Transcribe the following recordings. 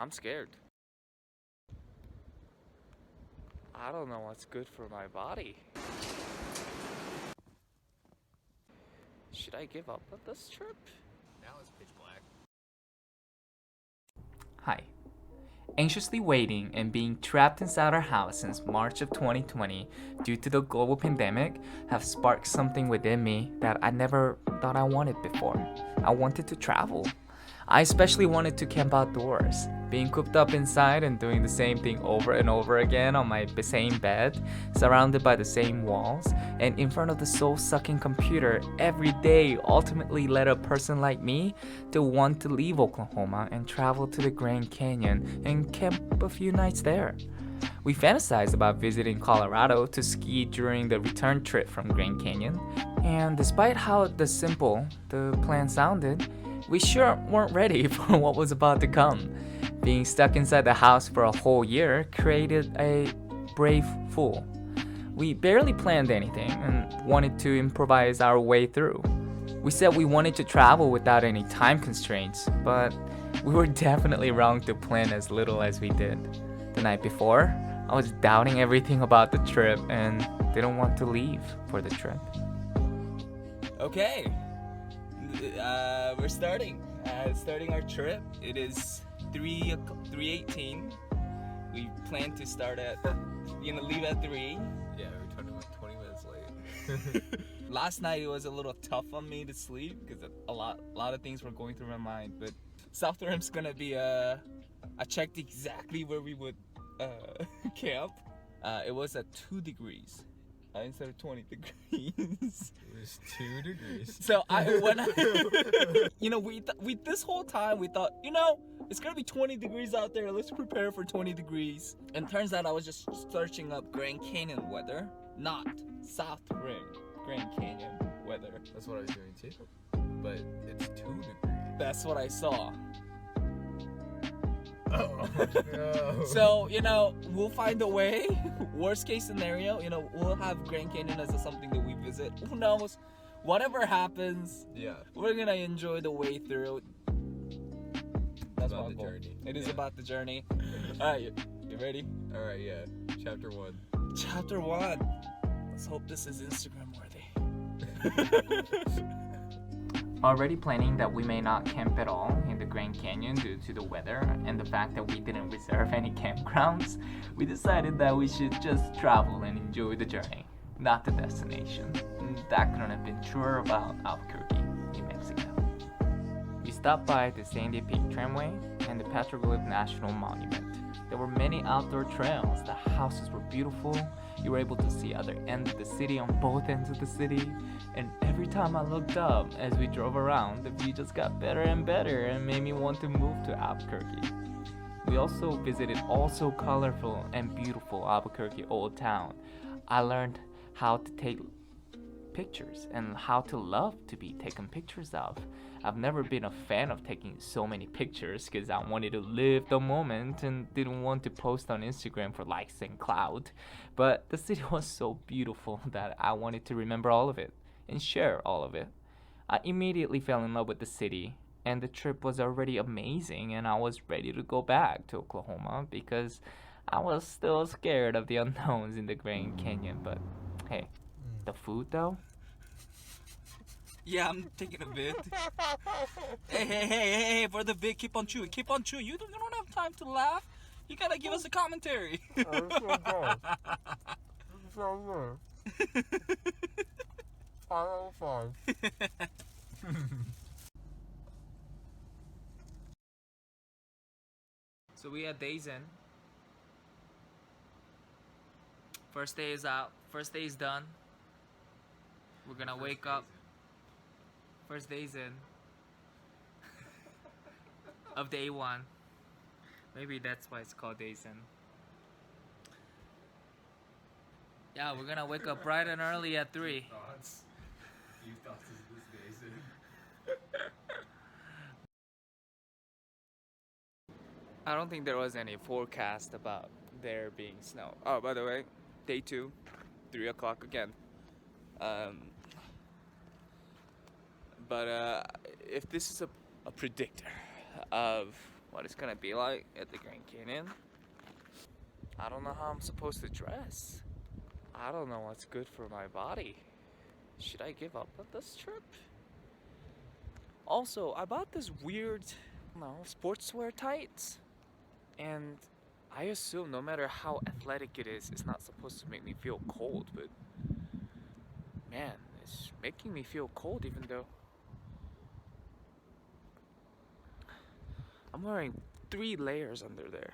I'm scared. I don't know what's good for my body. Should I give up on this trip? Now it's pitch black. Hi. Anxiously waiting and being trapped inside our house since March of 2020 due to the global pandemic have sparked something within me that I never thought I wanted before. I wanted to travel. I especially wanted to camp outdoors. Being cooped up inside and doing the same thing over and over again on my same bed, surrounded by the same walls, and in front of the soul-sucking computer every day ultimately led a person like me to want to leave Oklahoma and travel to the Grand Canyon and camp a few nights there. We fantasized about visiting Colorado to ski during the return trip from Grand Canyon, and despite how simple the plan sounded, we sure weren't ready for what was about to come. Being stuck inside the house for a whole year created a brave fool. We barely planned anything and wanted to improvise our way through. We said we wanted to travel without any time constraints, but we were definitely wrong to plan as little as we did. The night before, I was doubting everything about the trip and didn't want to leave for the trip. Okay. We're starting our trip. It is 3:18. We plan to start at leave at 3. Yeah, we're 20 minutes late. Last night it was a little tough on me to sleep because a lot of things were going through my mind. But South Rim's gonna be I checked exactly where we would camp. It was at 2 degrees instead of 20 degrees. It was 2 degrees. So we this whole time we thought, it's gonna be 20 degrees out there. Let's prepare for 20 degrees. And turns out I was just searching up Grand Canyon weather, not South Rim Grand Canyon weather. That's what I was doing too. But it's 2 degrees. That's what I saw. Oh no. So, we'll find a way. Worst case scenario, we'll have Grand Canyon as something that we visit. Who knows? Whatever happens, Yeah. we're gonna enjoy the way through. That's About my the goal. journey. It is Yeah. about the journey. Alright, you ready? Alright, yeah. Chapter 1. Chapter 1. Let's hope this is Instagram worthy. Already planning that we may not camp at all in the Grand Canyon due to the weather and the fact that we didn't reserve any campgrounds, we decided that we should just travel and enjoy the journey, not the destination. And that couldn't have been truer about Albuquerque, New Mexico. We stopped by the Sandy Peak Tramway and the Petroglyph National Monument. There were many outdoor trails, the houses were beautiful, you were able to see other ends of the city on both ends of the city, and every time I looked up as we drove around, the view just got better and better and made me want to move to Albuquerque. We also visited also colorful and beautiful Albuquerque Old Town. I learned how to take pictures and how to love to be taken pictures of. I've never been a fan of taking so many pictures because I wanted to live the moment and didn't want to post on Instagram for likes and clout. But the city was so beautiful that I wanted to remember all of it and share all of it. I immediately fell in love with the city, and the trip was already amazing, and I was ready to go back to Oklahoma because I was still scared of the unknowns in the Grand Canyon. But hey, the food though? Yeah, I'm taking a bit. Hey, for the bit, keep on chewing. Keep on chewing. You don't have time to laugh. You gotta give us a commentary. So we are days in. First day is out. First day is done. We're gonna wake up. First day's in. Of day 1. Maybe that's why it's called days in. Yeah, we're gonna wake up bright and early at 3. Few thoughts of this day. I don't think there was any forecast about there being snow. Oh, by the way, day 2, 3 o'clock again. But if this is a predictor of what it's gonna be like at the Grand Canyon. I don't know how I'm supposed to dress. I don't know what's good for my body. Should I give up on this trip? Also, I bought this weird, sportswear tights. And I assume no matter how athletic it is, it's not supposed to make me feel cold, but man, it's making me feel cold even though I'm wearing 3 layers under there.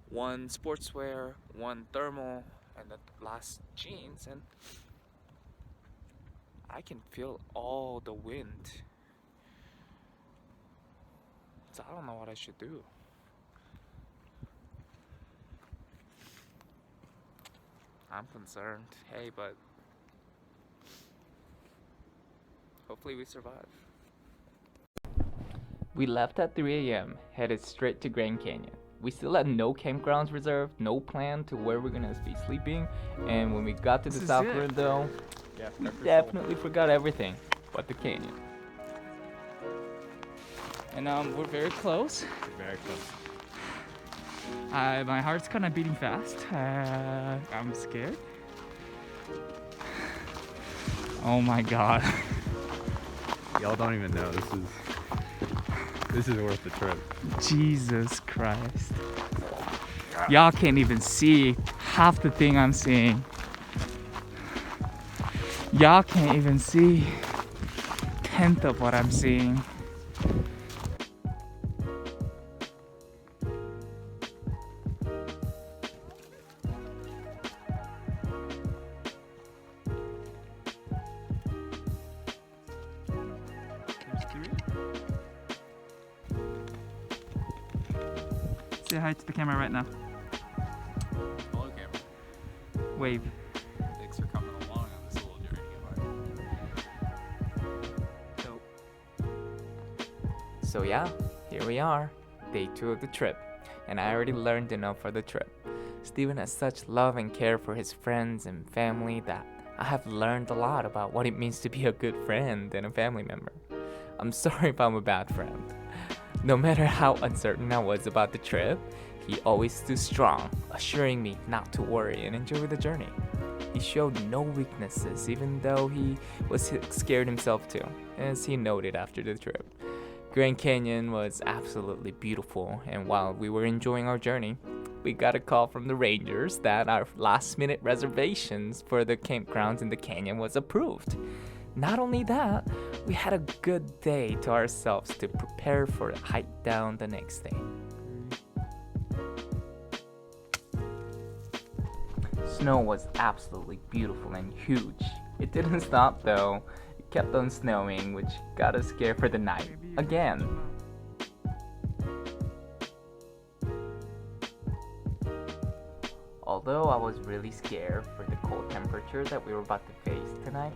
1 sportswear, 1 thermal, and the last jeans, and I can feel all the wind. So I don't know what I should do. I'm concerned. Hey, but hopefully we survive. We left at 3 a.m., headed straight to Grand Canyon. We still had no campgrounds reserved, no plan to where we're gonna be sleeping, and when we got to the south rim though, we definitely forgot everything but the canyon. And we're very close. Very close. My heart's kind of beating fast. I'm scared. Oh my god. Y'all don't even know. This is worth the trip. Jesus Christ. Y'all can't even see half the thing I'm seeing. Y'all can't even see 1/10 of what I'm seeing. Say hi to the camera right now. Hello, camera. Wave. Thanks for coming along on this little journey of ours. So yeah, here we are, day 2 of the trip, and I already learned enough for the trip. Steven has such love and care for his friends and family that I have learned a lot about what it means to be a good friend and a family member. I'm sorry if I'm a bad friend. No matter how uncertain I was about the trip, he always stood strong, assuring me not to worry and enjoy the journey. He showed no weaknesses even though he was scared himself too, as he noted after the trip. Grand Canyon was absolutely beautiful, and while we were enjoying our journey, we got a call from the rangers that our last-minute reservations for the campgrounds in the canyon was approved. Not only that, we had a good day to ourselves to prepare for a hike down the next day. Snow was absolutely beautiful and huge. It didn't stop though. It kept on snowing, which got us scared for the night again. Although I was really scared for the cold temperature that we were about to face tonight,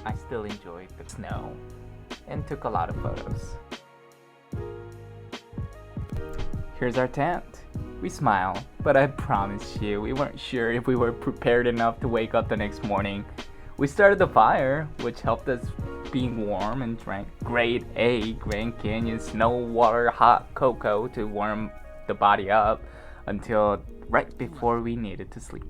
I still enjoyed the snow and took a lot of photos. Here's our tent. We smiled, but I promise you, we weren't sure if we were prepared enough to wake up the next morning. We started the fire, which helped us being warm, and drank grade A Grand Canyon snow water hot cocoa to warm the body up until right before we needed to sleep.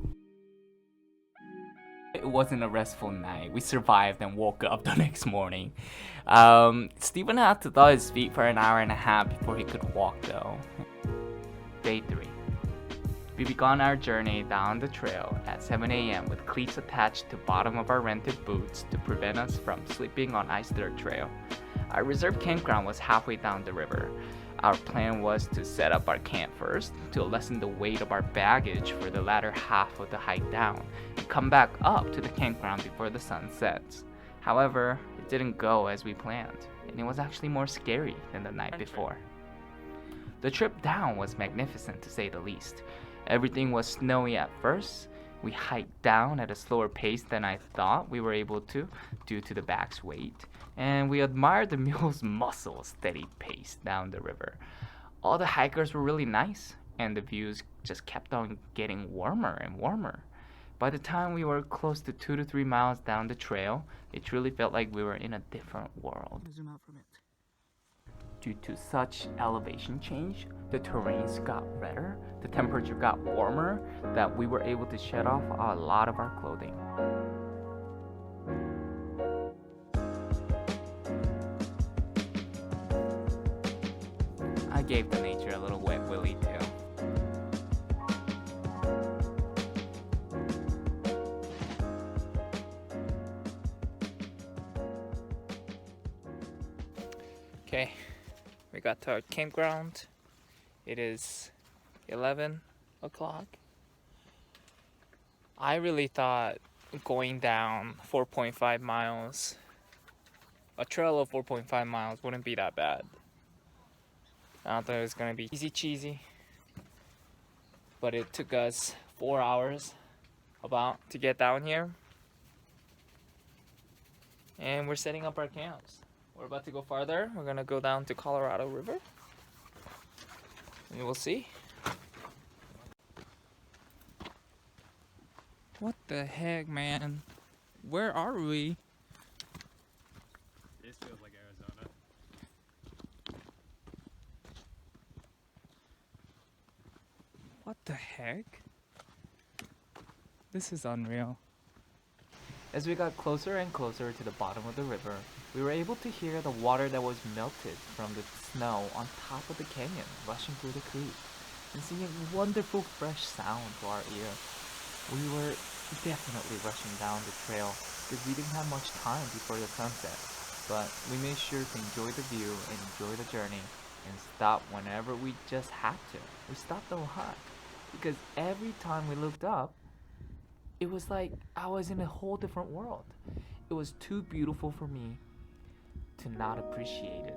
It wasn't a restful night. We survived and woke up the next morning. Steven had to thaw his feet for an hour and a half before he could walk though. Day 3. We began our journey down the trail at 7 a.m. with cleats attached to bottom of our rented boots to prevent us from slipping on ice dirt trail. Our reserved campground was halfway down the river. Our plan was to set up our camp first to lessen the weight of our baggage for the latter half of the hike down and come back up to the campground before the sun sets. However, it didn't go as we planned, and it was actually more scary than the night before. The trip down was magnificent to say the least. Everything was snowy at first. We hiked down at a slower pace than I thought we were able to due to the back's weight, and we admired the mule's muscle steady pace down the river. All the hikers were really nice, and the views just kept on getting warmer and warmer. By the time we were close to 2 to 3 miles down the trail, it truly felt like we were in a different world. Zoom out from it. due to such elevation change, the terrains got redder, the temperature got warmer, that we were able to shed off a lot of our clothing. I gave the nature a little wet willy too. Okay, we got to our campground. It is 11 o'clock. I really thought going down 4.5 miles, a trail of 4.5 miles wouldn't be that bad. I thought it was gonna be easy cheesy, but it took us 4 hours about to get down here. And we're setting up our camps. We're about to go farther. We're gonna go down to Colorado River. And we'll see. What the heck, man? Where are we? This feels like Arizona. What the heck? This is unreal. As we got closer and closer to the bottom of the river, we were able to hear the water that was melted from the snow on top of the canyon rushing through the creek and singing wonderful fresh sound to our ear. We were definitely rushing down the trail because we didn't have much time before the sunset, but we made sure to enjoy the view and enjoy the journey and stop whenever we just had to. We stopped a lot because every time we looked up, it was like I was in a whole different world. It was too beautiful for me to not appreciate it.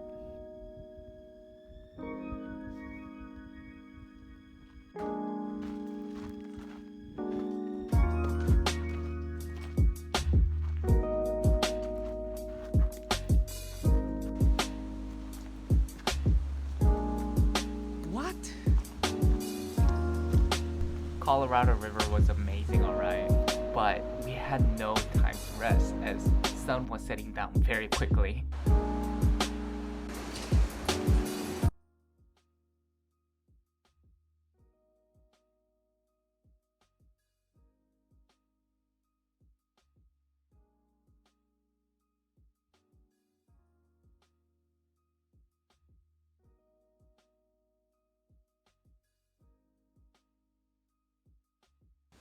What? Colorado River was amazing, alright, but we had no time to rest as the sun was setting down very quickly.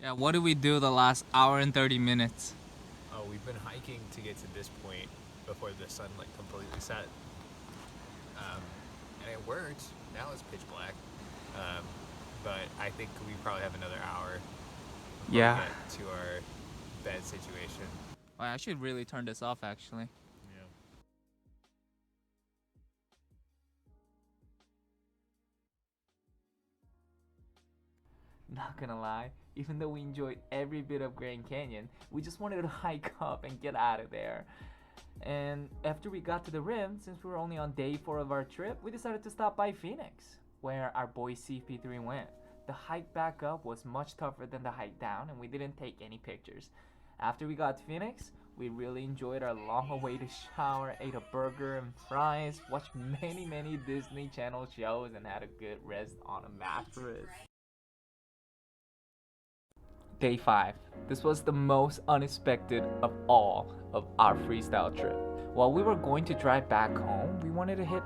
Yeah, what did we do the last hour and 30 minutes? Oh, we've been hiking to get to this point before the sun like completely set. And it worked. Now it's pitch black. But I think we probably have another hour before Yeah. we get to our bed situation. Oh, I should really turn this off actually. Yeah. Not gonna lie, even though we enjoyed every bit of Grand Canyon, we just wanted to hike up and get out of there. And after we got to the rim, since we were only on day 4 of our trip, we decided to stop by Phoenix, where our boy CP3 went. The hike back up was much tougher than the hike down, and we didn't take any pictures. After we got to Phoenix, we really enjoyed our long-awaited shower, ate a burger and fries, watched many Disney Channel shows, and had a good rest on a mattress. Day 5. This was the most unexpected of all of our freestyle trip. While we were going to drive back home, we wanted to hit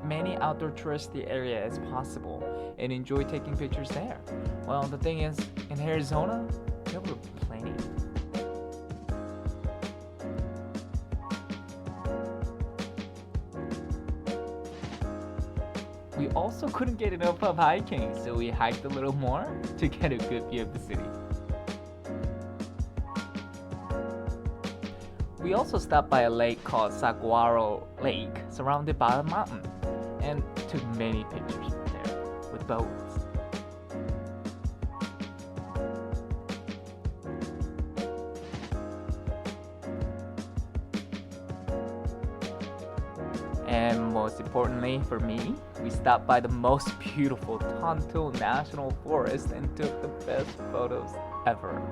many outdoor touristy areas as possible and enjoy taking pictures there. Well, the thing is, in Arizona, there were plenty. We also couldn't get enough of hiking, so we hiked a little more to get a good view of the city. We also stopped by a lake called Saguaro Lake, surrounded by a mountain, and took many pictures there with boats. And most importantly for me, we stopped by the most beautiful Tonto National Forest and took the best photos ever.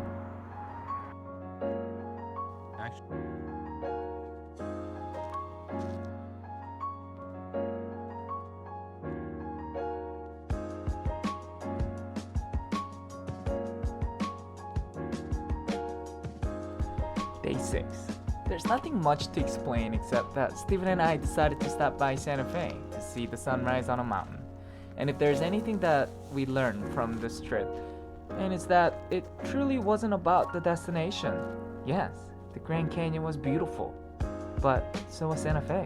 Day 6. There's nothing much to explain except that Steven and I decided to stop by Santa Fe to see the sunrise on a mountain. And if there's anything that we learned from this trip, and it's that it truly wasn't about the destination. Yes, the Grand Canyon was beautiful, but so was Santa Fe.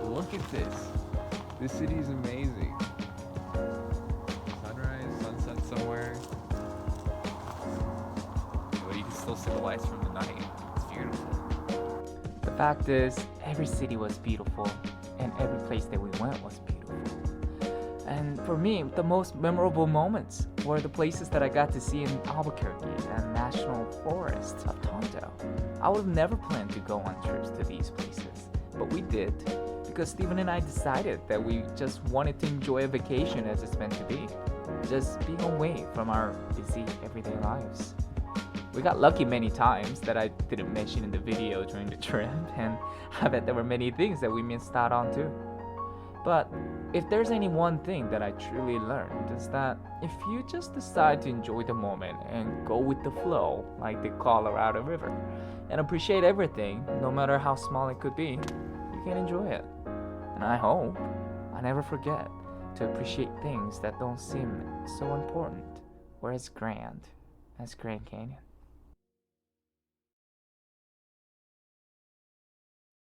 Look at this. This city is amazing. Sunrise, sunset somewhere. But you can still see the lights from the night. It's beautiful. The fact is, every city was beautiful, and every place that we went was beautiful. And for me, the most memorable moments were the places that I got to see in Albuquerque and National Forest of Tonto. I would have never planned to go on trips to these places, but we did because Steven and I decided that we just wanted to enjoy a vacation as it's meant to be, just being away from our busy everyday lives. We got lucky many times that I didn't mention in the video during the trip, and I bet there were many things that we missed out on too. But if there's any one thing that I truly learned, is that if you just decide to enjoy the moment and go with the flow like the Colorado River and appreciate everything, no matter how small it could be, you can enjoy it. And I hope I never forget to appreciate things that don't seem so important or as grand as Grand Canyon.